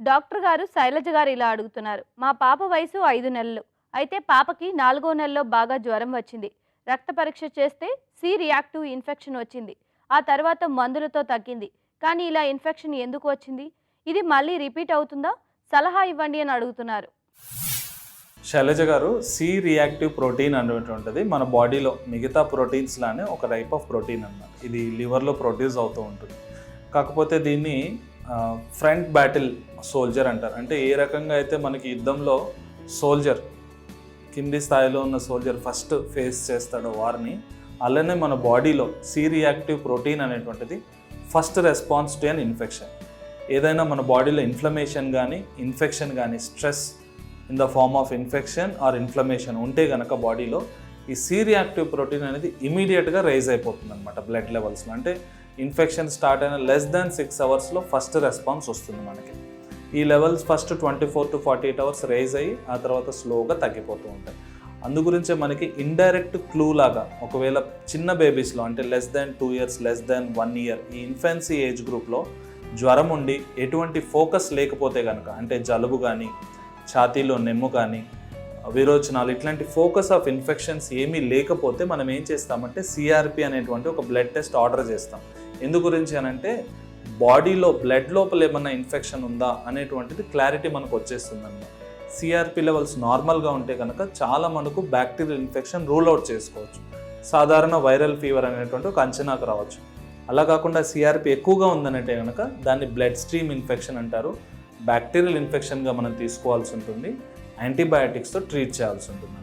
Doctor గారు శైలజ గారు ఇలా అడుగుతున్నారు. మా పాప వయసు 5 నెలలు. అయితే పాపకి 4వ నెలలో బాగా జ్వరం వచ్చింది. రక్త పరీక్ష చేస్తే సి రియాక్టివ్ ఇన్ఫెక్షన్ వచ్చింది. ఆ తర్వాత మందులతో తగ్గింది. కానీ ఇలా ఇన్ఫెక్షన్ ఎందుకు వచ్చింది? ఇది మళ్ళీ రిపీట్ అవుతుందా? సలహా ఇవ్వండి అని అడుగుతున్నారు. శైలజ గారు, సి రియాక్టివ్ ప్రోటీన్ అనేటువంటిది మన బాడీలో మిగతా ప్రోటీన్స్ లానే ఒక టైప్ ఆఫ్ ప్రోటీన్ అన్నమాట. ఇది లివర్లో ప్రొడ్యూస్ అవుతూ ఉంటుంది. కాకపోతే దీన్ని ఫ్రంట్ బ్యాటిల్ సోల్జర్ అంటారు. అంటే ఏ రకంగా అయితే మనకి యుద్ధంలో సోల్జర్ కింది స్థాయిలో ఉన్న సోల్జర్ ఫస్ట్ ఫేస్ చేస్తాడో వారిని, అలానే మన బాడీలో సి రియాక్టివ్ ప్రోటీన్ అనేటువంటిది first response to an infection. ఏదైనా మన బాడీలో ఇన్ఫ్లమేషన్ కానీ ఇన్ఫెక్షన్ కానీ stress in the form of infection or inflammation ఉంటే కనుక బాడీలో ఈ సి రియాక్టివ్ ప్రోటీన్ అనేది ఇమీడియట్గా రైజ్ అయిపోతుంది అనమాట బ్లడ్ లెవెల్స్లో. అంటే ఇన్ఫెక్షన్ స్టార్ట్ అయిన లెస్ దాన్ 6 అవర్స్లో ఫస్ట్ రెస్పాన్స్ వస్తుంది మనకి. ఈ levels first 24 to 48 hours rise అయ్యి ఆ తర్వాత స్లోగా తగ్గిపోతూ ఉంటాయి. అందుగురించే మనకి ఇండైరెక్ట్ క్లూ లాగా ఒకవేళ చిన్న బేబీస్లో అంటే less than 2 years, less than 1 year ఈ ఇన్ఫెన్సీ ఏజ్ గ్రూప్లో జ్వరం ఉండి ఎటువంటి ఫోకస్ లేకపోతే కనుక, అంటే జలుబు కానీ ఛాతీలో నెమ్ము కానీ విరోచనాలు ఇట్లాంటి ఫోకస్ ఆఫ్ ఇన్ఫెక్షన్స్ ఏమీ లేకపోతే మనం ఏం చేస్తామంటే సిఆర్పి అనేటువంటి ఒక బ్లడ్ టెస్ట్ ఆర్డర్ చేస్తాం. ఎందు గురించి అనంటే బాడీలో బ్లడ్ లోపల ఏమన్నా ఇన్ఫెక్షన్ ఉందా అనేటువంటిది క్లారిటీ మనకు వచ్చేస్తుంది అన్నమాట. సిఆర్పి లెవెల్స్ నార్మల్గా ఉంటే కనుక చాలా మనకు బ్యాక్టీరియల్ ఇన్ఫెక్షన్ రూల్ అవుట్ చేసుకోవచ్చు. సాధారణ వైరల్ ఫీవర్ అనేటువంటి ఒక అంచనాకు రావచ్చు. అలా కాకుండా సిఆర్పి ఎక్కువగా ఉందనంటే కనుక దాన్ని బ్లడ్ స్ట్రీమ్ ఇన్ఫెక్షన్ అంటారు. బ్యాక్టీరియల్ ఇన్ఫెక్షన్గా మనం తీసుకోవాల్సి ఉంటుంది. యాంటీబయాటిక్స్తో ట్రీట్ చేయాల్సి ఉంటుంది.